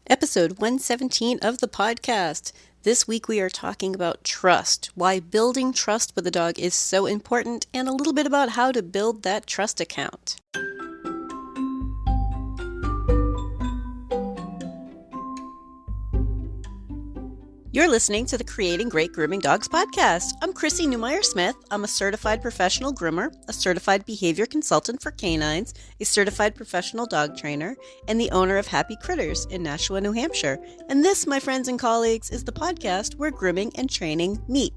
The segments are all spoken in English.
Episode 117 of the podcast. This week we are talking about trust, why building trust with a dog is so important, and a little bit about how to build that trust account. You're listening to the Creating Great Grooming Dogs podcast. I'm Chrissy Newmeyer-Smith. I'm a certified professional groomer, a certified behavior consultant for canines, a certified professional dog trainer, and the owner of Happy Critters in Nashua, New Hampshire. And this, my friends and colleagues, is the podcast where grooming and training meet.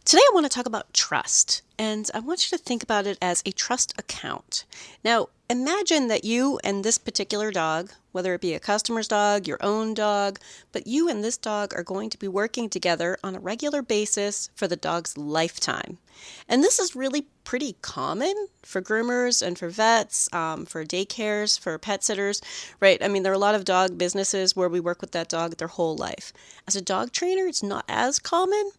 Today I want to talk about trust, and I want you to think about it as a trust account. Now, imagine that you and this particular dog, whether it be a customer's dog, your own dog, but you and this dog are going to be working together on a regular basis for the dog's lifetime. And this is really pretty common for groomers and for vets, for daycares, for pet sitters, right? I mean, there are a lot of dog businesses where we work with that dog their whole life. As a dog trainer, it's not as common.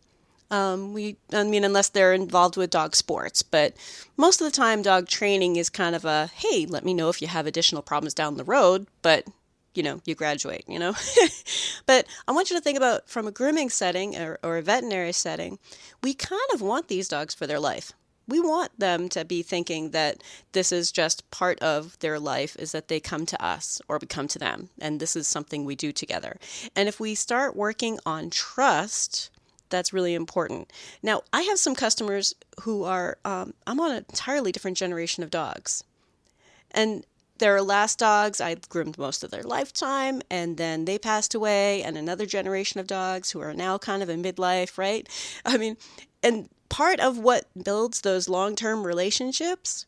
Unless they're involved with dog sports, but most of the time dog training is kind of a, hey, let me know if you have additional problems down the road, but you graduate, But I want you to think about from a grooming setting or a veterinary setting, we kind of want these dogs for their life. We want them to be thinking that this is just part of their life, is that they come to us or we come to them, and this is something we do together. And if we start working on trust, that's really important. Now, I have some customers who are, I'm on an entirely different generation of dogs. And their last dogs, I groomed most of their lifetime, and then they passed away, and another generation of dogs who are now kind of in midlife, right? And part of what builds those long-term relationships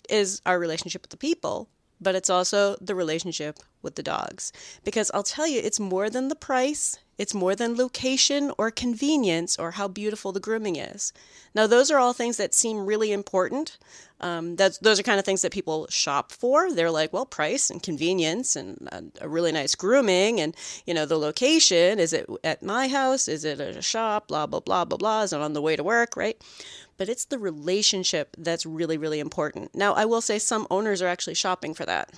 is our relationship with the people, but it's also the relationship with the dogs. Because I'll tell you, it's more than the price. It's more than location or convenience or how beautiful the grooming is. Now, those are all things that seem really important. Those are kind of things that people shop for. They're like, well, price and convenience and a really nice grooming and, the location. Is it at my house? Is it at a shop? Blah, blah, blah, blah, blah. Is it on the way to work, right? But it's the relationship that's really, really important. Now, I will say some owners are actually shopping for that.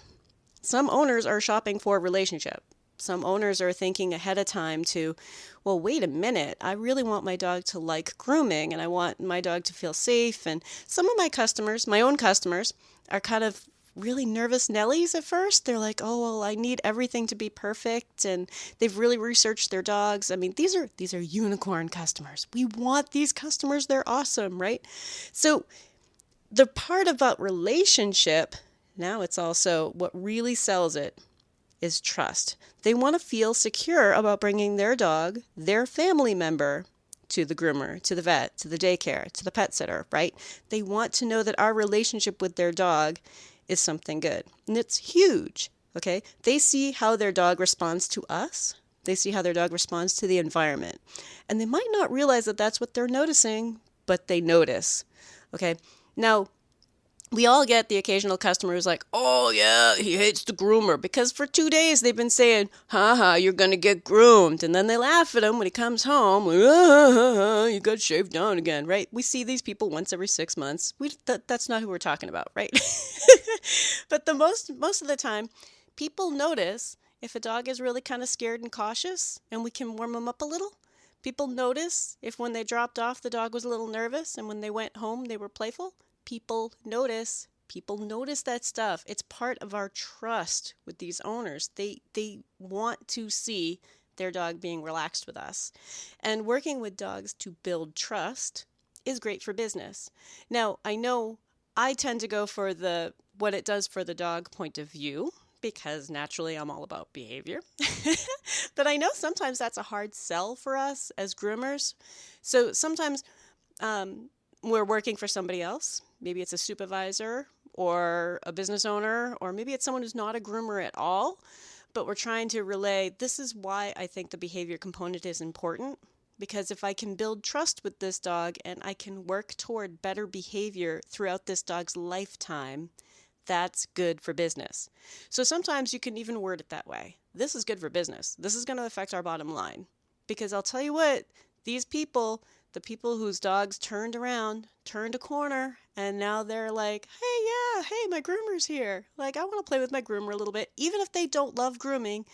Some owners are shopping for a relationship. Some owners are thinking ahead of time to, well, wait a minute, I really want my dog to like grooming and I want my dog to feel safe. And some of my customers, my own customers, are kind of really nervous Nellies at first. They're like, oh, well, I need everything to be perfect. And they've really researched their dogs. I mean, these are unicorn customers. We want these customers. They're awesome, right? So the part about relationship, now it's also what really sells it, is trust. They want to feel secure about bringing their dog, their family member, to the groomer, to the vet, to the daycare, to the pet sitter, right? They want to know that our relationship with their dog is something good. And it's huge, okay? They see how their dog responds to us. They see how their dog responds to the environment. And they might not realize that that's what they're noticing, but they notice, okay? Now, we all get the occasional customer who's like, oh, yeah, he hates the groomer. Because for 2 days they've been saying, you're going to get groomed. And then they laugh at him when he comes home. Like, you got shaved down again, right? We see these people once every 6 months. That's not who we're talking about, right? But most of the time, people notice if a dog is really kind of scared and cautious and we can warm them up a little. People notice if when they dropped off, the dog was a little nervous and when they went home, they were playful. People notice that stuff. It's part of our trust with these owners. They want to see their dog being relaxed with us. And working with dogs to build trust is great for business. Now, I know I tend to go for what it does for the dog point of view, because naturally I'm all about behavior. But I know sometimes that's a hard sell for us as groomers. So sometimes we're working for somebody else. Maybe it's a supervisor or a business owner, or maybe it's someone who's not a groomer at all, but we're trying to relay, this is why I think the behavior component is important, because if I can build trust with this dog and I can work toward better behavior throughout this dog's lifetime, that's good for business. So sometimes you can even word it that way. This is good for business. This is going to affect our bottom line, because I'll tell you what, these people, the people whose dogs turned a corner, and now they're like, hey, yeah, hey, my groomer's here. Like, I want to play with my groomer a little bit, even if they don't love grooming,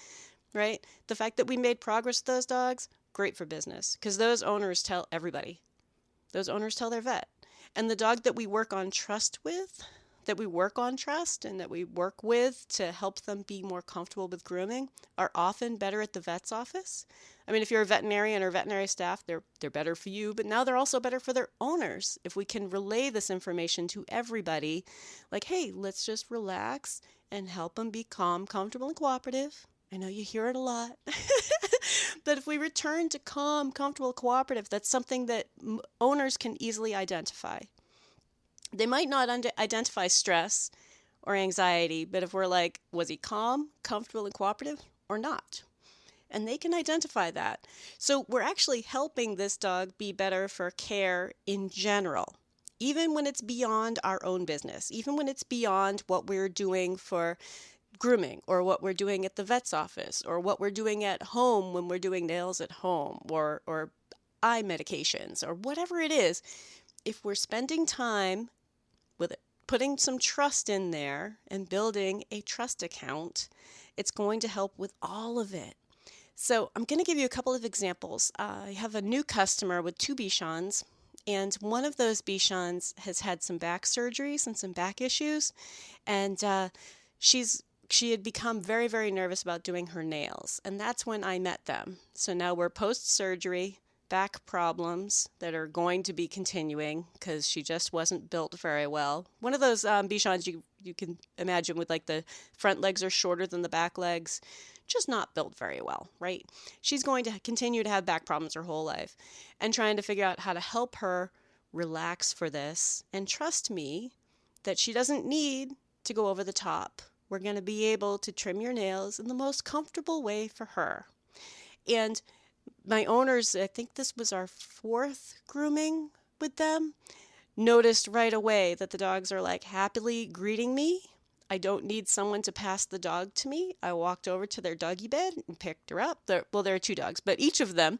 right? The fact that we made progress with those dogs, great for business, because those owners tell everybody. Those owners tell their vet. And the dog that we work on trust with, that we work on trust and that we work with to help them be more comfortable with grooming are often better at the vet's office. I mean, if you're a veterinarian or veterinary staff, they're better for you, but now they're also better for their owners. If we can relay this information to everybody, like, hey, let's just relax and help them be calm, comfortable, and cooperative. I know you hear it a lot. But if we return to calm, comfortable, cooperative, that's something that owners can easily identify. They might not identify stress or anxiety, but if we're like, was he calm, comfortable, and cooperative or not? And they can identify that. So we're actually helping this dog be better for care in general, even when it's beyond our own business, even when it's beyond what we're doing for grooming or what we're doing at the vet's office or what we're doing at home when we're doing nails at home or eye medications or whatever it is. If we're spending time with it, putting some trust in there and building a trust account, it's going to help with all of it. So I'm going to give you a couple of examples. I have a new customer with 2 Bichons, and one of those Bichons has had some back surgeries and some back issues, and she had become very, very nervous about doing her nails, and that's when I met them. So now we're post-surgery, back problems that are going to be continuing because she just wasn't built very well. One of those Bichons you can imagine with like the front legs are shorter than the back legs, just not built very well, right? She's going to continue to have back problems her whole life, and trying to figure out how to help her relax for this and trust me that she doesn't need to go over the top. We're going to be able to trim your nails in the most comfortable way for her. And my owners, I think this was our 4th grooming with them, noticed right away that the dogs are like happily greeting me. I don't need someone to pass the dog to me. I walked over to their doggy bed and picked her up. There are 2 dogs, but each of them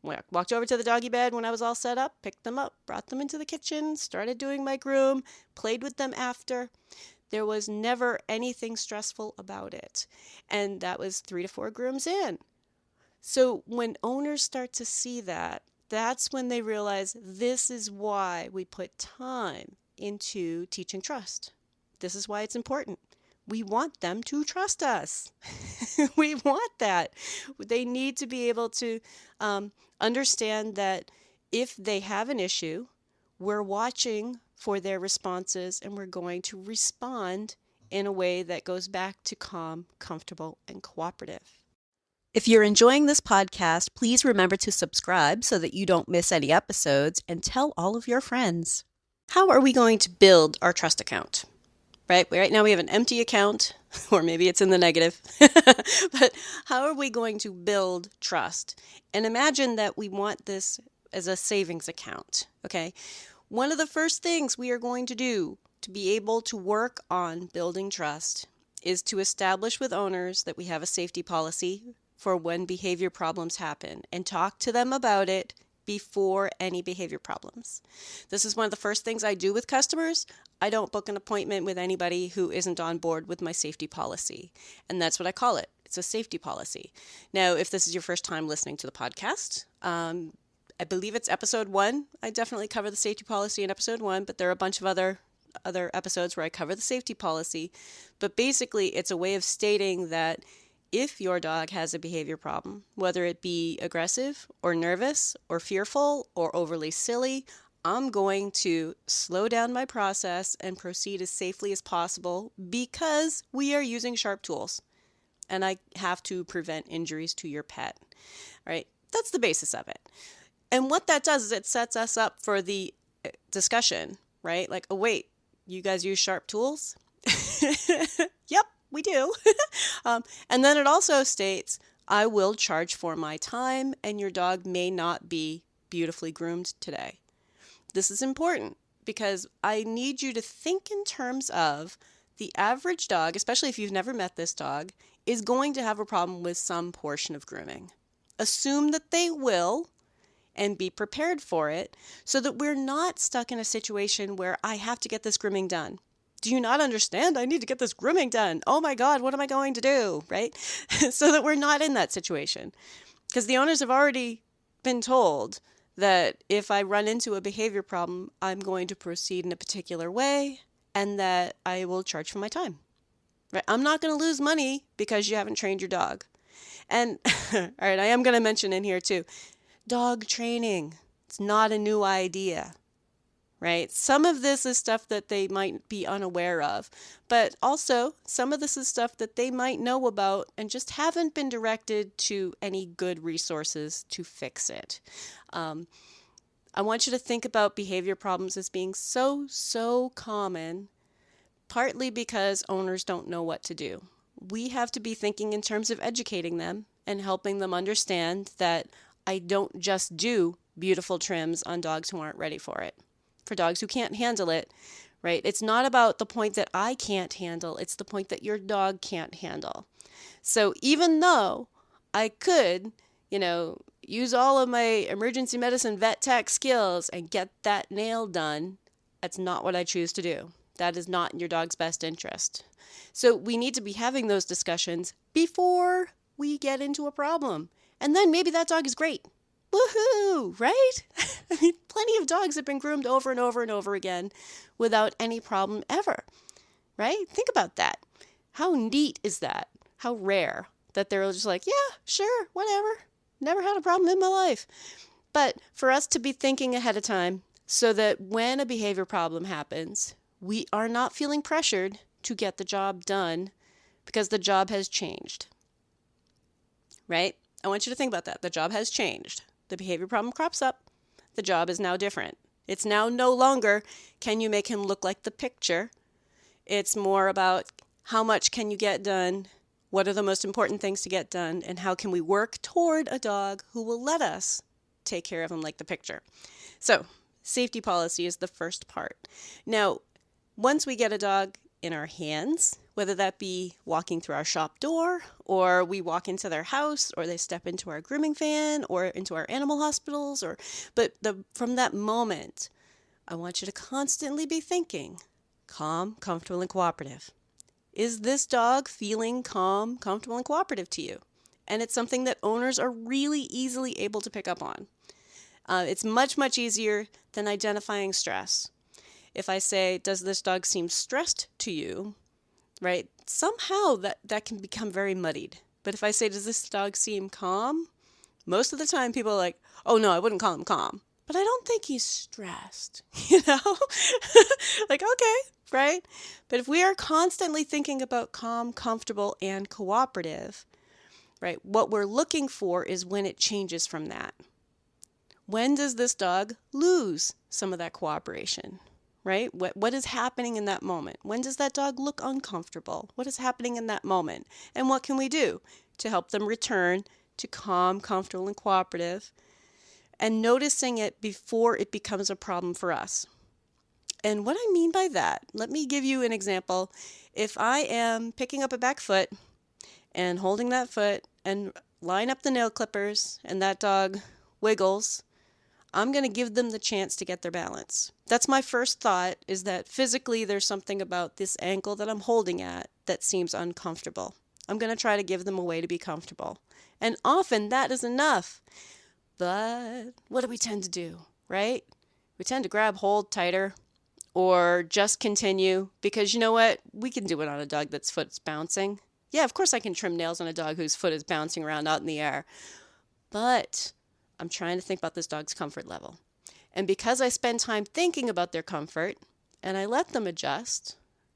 walked over to the doggy bed when I was all set up, picked them up, brought them into the kitchen, started doing my groom, played with them after. There was never anything stressful about it. And that was 3 to 4 grooms in. So when owners start to see that, that's when they realize this is why we put time into teaching trust. This is why it's important. We want them to trust us. We want that. They need to be able to understand that if they have an issue, we're watching for their responses and we're going to respond in a way that goes back to calm, comfortable, and cooperative. If you're enjoying this podcast, please remember to subscribe so that you don't miss any episodes, and tell all of your friends. How are we going to build our trust account? Right now we have an empty account, or maybe it's in the negative, but how are we going to build trust? And imagine that we want this as a savings account, okay? One of the first things we are going to do to be able to work on building trust is to establish with owners that we have a safety policy for when behavior problems happen and talk to them about it before any behavior problems. This is one of the first things I do with customers. I don't book an appointment with anybody who isn't on board with my safety policy. And that's what I call it. It's a safety policy. Now, if this is your first time listening to the podcast, I believe it's episode 1. I definitely cover the safety policy in episode 1, but there are a bunch of other episodes where I cover the safety policy. But basically, it's a way of stating that if your dog has a behavior problem, whether it be aggressive or nervous or fearful or overly silly, I'm going to slow down my process and proceed as safely as possible because we are using sharp tools and I have to prevent injuries to your pet, right? That's the basis of it. And what that does is it sets us up for the discussion, right? Like, oh, wait, you guys use sharp tools? Yep, we do. And then it also states, I will charge for my time and your dog may not be beautifully groomed today. This is important because I need you to think in terms of the average dog, especially if you've never met this dog, is going to have a problem with some portion of grooming. Assume that they will and be prepared for it so that we're not stuck in a situation where I have to get this grooming done. Do you not understand? I need to get this grooming done. Oh my God, what am I going to do? Right? So that we're not in that situation. Because the owners have already been told that if I run into a behavior problem, I'm going to proceed in a particular way and that I will charge for my time. Right? I'm not going to lose money because you haven't trained your dog. And all right, I am going to mention in here too, dog training. It's not a new idea. Right? Some of this is stuff that they might be unaware of, but also some of this is stuff that they might know about and just haven't been directed to any good resources to fix it. I want you to think about behavior problems as being so common, partly because owners don't know what to do. We have to be thinking in terms of educating them and helping them understand that I don't just do beautiful trims on dogs who aren't ready for it. For dogs who can't handle it, right? It's not about the point that I can't handle, it's the point that your dog can't handle. So even though I could, use all of my emergency medicine vet tech skills and get that nail done, that's not what I choose to do. That is not in your dog's best interest. So we need to be having those discussions before we get into a problem. And then maybe that dog is great. Woohoo, right? I mean, plenty of dogs have been groomed over and over and over again without any problem ever, right? Think about that. How neat is that? How rare that they're just like, yeah, sure, whatever. Never had a problem in my life. But for us to be thinking ahead of time so that when a behavior problem happens, we are not feeling pressured to get the job done because the job has changed, right? I want you to think about that. The job has changed. The behavior problem crops up. The job is now different. It's now no longer, can you make him look like the picture? It's more about how much can you get done? What are the most important things to get done? And how can we work toward a dog who will let us take care of him like the picture? So, safety policy is the first part. Now, once we get a dog in our hands, whether that be walking through our shop door, or we walk into their house, or they step into our grooming van, or into our animal hospitals, from that moment, I want you to constantly be thinking, calm, comfortable, and cooperative. Is this dog feeling calm, comfortable, and cooperative to you? And it's something that owners are really easily able to pick up on. It's much easier than identifying stress. If I say, does this dog seem stressed to you, right? Somehow that can become very muddied. But if I say, does this dog seem calm? Most of the time people are like, oh no, I wouldn't call him calm. But I don't think he's stressed, Like, okay, right? But if we are constantly thinking about calm, comfortable, and cooperative, right? What we're looking for is when it changes from that. When does this dog lose some of that cooperation? Right? What is happening in that moment? When does that dog look uncomfortable? What is happening in that moment? And what can we do to help them return to calm, comfortable, and cooperative, and noticing it before it becomes a problem for us? And what I mean by that, let me give you an example. If I am picking up a back foot and holding that foot and line up the nail clippers and that dog wiggles, I'm going to give them the chance to get their balance. That's my first thought, is that physically there's something about this ankle that I'm holding at that seems uncomfortable. I'm going to try to give them a way to be comfortable. And often that is enough. But what do we tend to do, right? We tend to grab hold tighter or just continue because you know what? We can do it on a dog that's foot's bouncing. Yeah, of course I can trim nails on a dog whose foot is bouncing around out in the air. But I'm trying to think about this dog's comfort level. And because I spend time thinking about their comfort, and I let them adjust,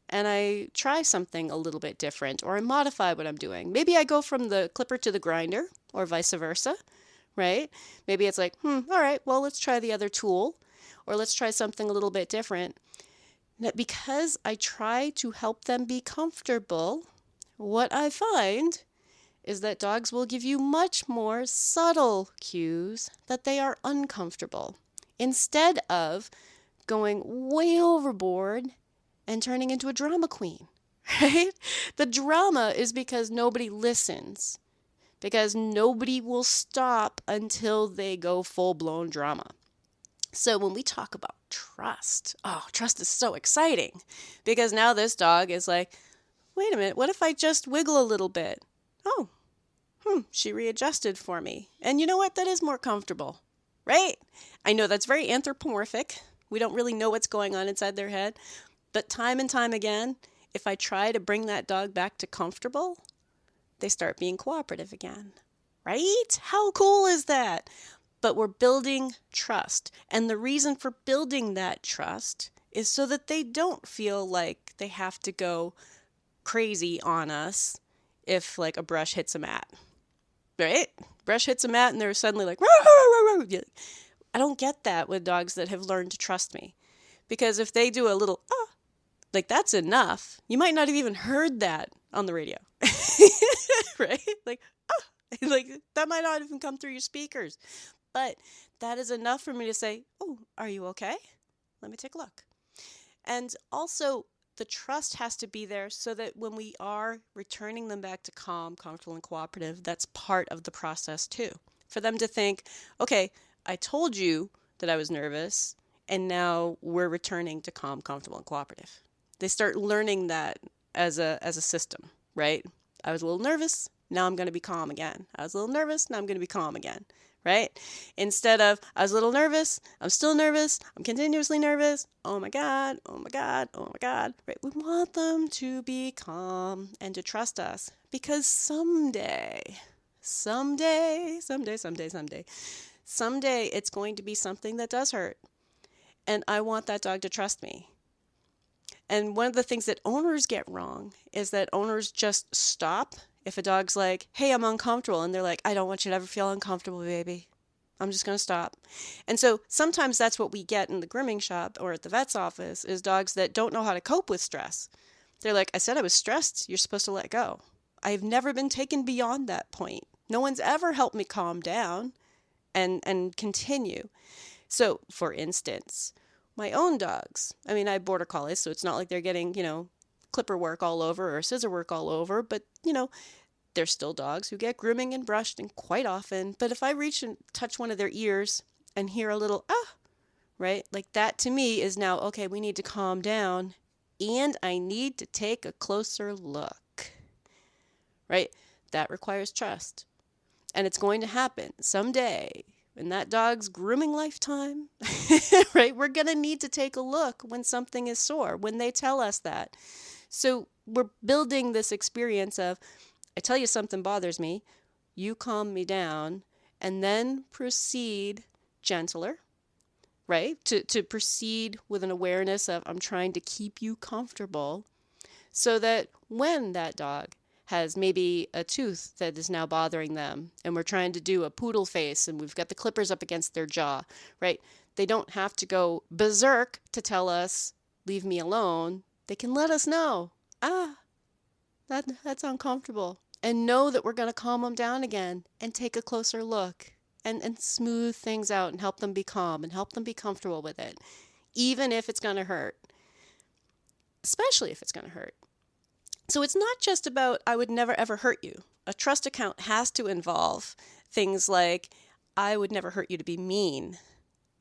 and I try something a little bit different, or I modify what I'm doing. Maybe I go from the clipper to the grinder, or vice versa, right? Maybe it's like, all right, well, let's try the other tool, or let's try something a little bit different. Because I try to help them be comfortable, what I find is that dogs will give you much more subtle cues that they are uncomfortable, instead of going way overboard and turning into a drama queen, right? The drama is because nobody listens, because nobody will stop until they go full-blown drama. So when we talk about trust, oh, trust is so exciting because now this dog is like, wait a minute, what if I just wiggle a little bit? Oh, she readjusted for me. And you know what? That is more comfortable, right? I know that's very anthropomorphic. We don't really know what's going on inside their head. But time and time again, if I try to bring that dog back to comfortable, they start being cooperative again, right? How cool is that? But we're building trust. And the reason for building that trust is so that they don't feel like they have to go crazy on us if like a brush hits a mat, right? Brush hits a mat and they're suddenly like, "Row, row, row, row." I don't get that with dogs that have learned to trust me. Because if they do a little, like that's enough. You might not have even heard that on the radio, right? Like, like that might not even come through your speakers. But that is enough for me to say, oh, are you okay? Let me take a look. And also, the trust has to be there so that when we are returning them back to calm, comfortable, and cooperative, that's part of the process too. For them to think, okay, I told you that I was nervous, and now we're returning to calm, comfortable, and cooperative. They start learning that as a system, right? I was a little nervous, now I'm going to be calm again. I was a little nervous, now I'm going to be calm again. Right? Instead of, I was a little nervous, I'm still nervous, I'm continuously nervous, oh my God, oh my God, oh my God. Right? We want them to be calm and to trust us because someday it's going to be something that does hurt. And I want that dog to trust me. And one of the things that owners get wrong is that owners just stop if a dog's like, hey, I'm uncomfortable. And they're like, I don't want you to ever feel uncomfortable, baby. I'm just going to stop. And so sometimes that's what we get in the grooming shop or at the vet's office is dogs that don't know how to cope with stress. They're like, I said I was stressed. You're supposed to let go. I've never been taken beyond that point. No one's ever helped me calm down and continue. So, for instance, my own dogs, I mean, I have border collies, so it's not like they're getting, clipper work all over or scissor work all over, but, they're still dogs who get grooming and brushed and quite often. But if I reach and touch one of their ears and hear a little, right? Like that to me is now, okay, we need to calm down and I need to take a closer look, right? That requires trust. And it's going to happen someday in that dog's grooming lifetime, right? We're going to need to take a look when something is sore, when they tell us that. So we're building this experience of, I tell you something bothers me, you calm me down, and then proceed gentler, right? To proceed with an awareness of I'm trying to keep you comfortable so that when that dog has maybe a tooth that is now bothering them and we're trying to do a poodle face and we've got the clippers up against their jaw, right? They don't have to go berserk to tell us, leave me alone. They can let us know, that's uncomfortable. And know that we're going to calm them down again and take a closer look and smooth things out and help them be calm and help them be comfortable with it, even if it's going to hurt, especially if it's going to hurt. So it's not just about, I would never ever hurt you. A trust account has to involve things like, I would never hurt you to be mean,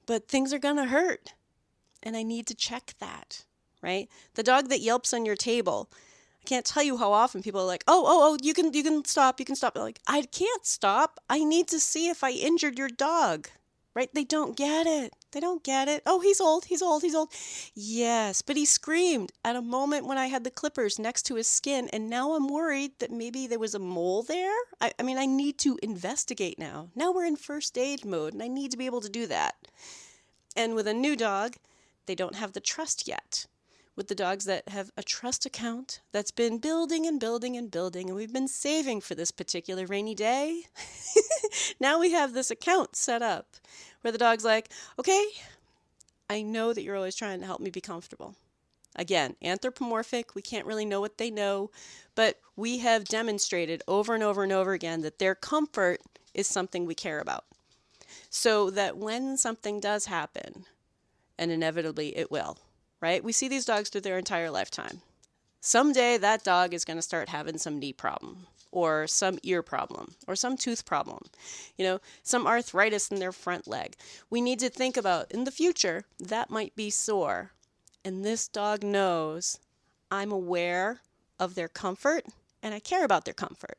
but things are going to hurt. And I need to check that, right? The dog that yelps on your table, I can't tell you how often people are like, oh, you can stop, you can stop. Like, I can't stop. I need to see if I injured your dog, right? They don't get it. They don't get it. Oh, he's old. Yes, but he screamed at a moment when I had the clippers next to his skin, and now I'm worried that maybe there was a mole there. I mean, I need to investigate now. Now we're in first aid mode, and I need to be able to do that. And with a new dog, they don't have the trust yet. With the dogs that have a trust account that's been building and building and building, and we've been saving for this particular rainy day, now we have this account set up where the dog's like, okay, I know that you're always trying to help me be comfortable. Again, anthropomorphic, we can't really know what they know, but we have demonstrated over and over and over again that their comfort is something we care about. So that when something does happen, and inevitably it will, right? We see these dogs through their entire lifetime. someday that dog is going to start having some knee problem or some ear problem or some tooth problem, some arthritis in their front leg. We need to think about in the future that might be sore. And this dog knows I'm aware of their comfort and I care about their comfort.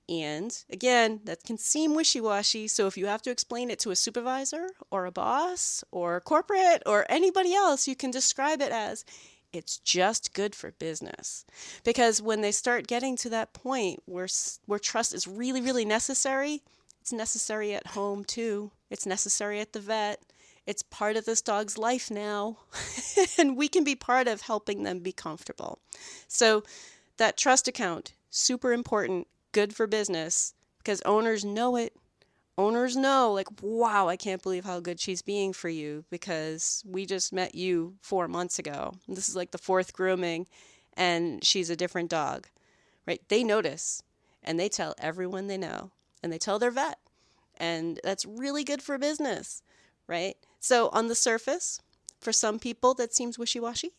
And again, that can seem wishy-washy. So if you have to explain it to a supervisor or a boss or corporate or anybody else, you can describe it as it's just good for business. Because when they start getting to that point where trust is really, really necessary, it's necessary at home too. It's necessary at the vet. It's part of this dog's life now. And we can be part of helping them be comfortable. So that trust account, super important, good for business, because owners know it. Owners know, like, wow, I can't believe how good she's being for you because we just met you 4 months ago. This is like the 4th grooming and she's a different dog, right? They notice and they tell everyone they know and they tell their vet. And that's really good for business, right? So on the surface, for some people that seems wishy-washy,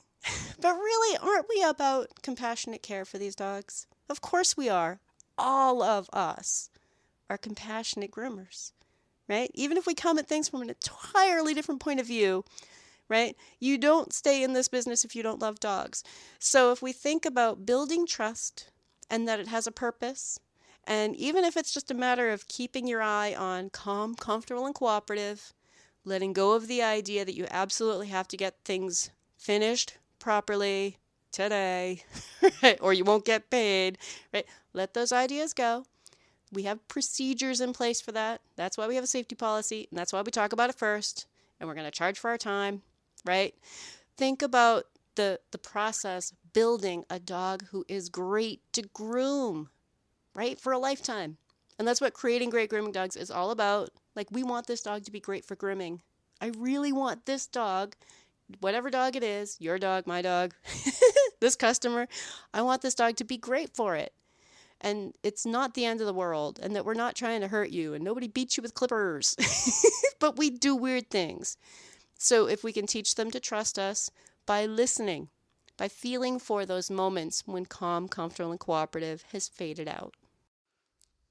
but really, aren't we about compassionate care for these dogs? Of course we are. All of us are compassionate groomers, right? Even if we come at things from an entirely different point of view, right? You don't stay in this business if you don't love dogs. So if we think about building trust and that it has a purpose, and even if it's just a matter of keeping your eye on calm, comfortable, and cooperative, letting go of the idea that you absolutely have to get things finished properly today, right? Or you won't get paid, right? Let those ideas go. We have procedures in place for that. That's why we have a safety policy, and that's why we talk about it first, and we're going to charge for our time, right? Think about the process building a dog who is great to groom, right? For a lifetime. And that's what creating great grooming dogs is all about. Like, we want this dog to be great for grooming. I really want this dog, whatever dog it is, your dog, my dog, this customer, I want this dog to be great for it. And it's not the end of the world, and that we're not trying to hurt you, and nobody beats you with clippers. But we do weird things. So if we can teach them to trust us by listening, by feeling for those moments when calm, comfortable, and cooperative has faded out.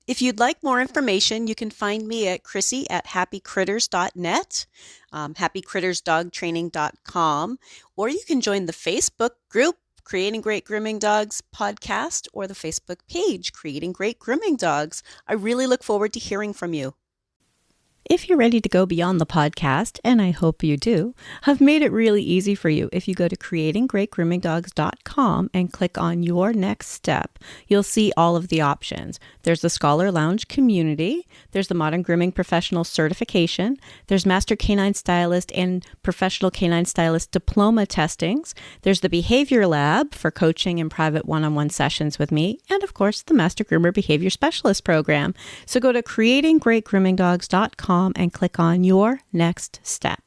If you'd like more information, you can find me at chrissy@happycritters.net, happycrittersdogtraining.com, or you can join the Facebook group Creating Great Grooming Dogs podcast or the Facebook page Creating Great Grooming Dogs. I really look forward to hearing from you. If you're ready to go beyond the podcast, and I hope you do, I've made it really easy for you. If you go to creatinggreatgroomingdogs.com and click on your next step, you'll see all of the options. There's the Scholar Lounge community, there's the Modern Grooming Professional certification, there's Master Canine Stylist and Professional Canine Stylist diploma testings, there's the Behavior Lab for coaching and private one-on-one sessions with me, and of course, the Master Groomer Behavior Specialist program. So go to creatinggreatgroomingdogs.com and click on your next step.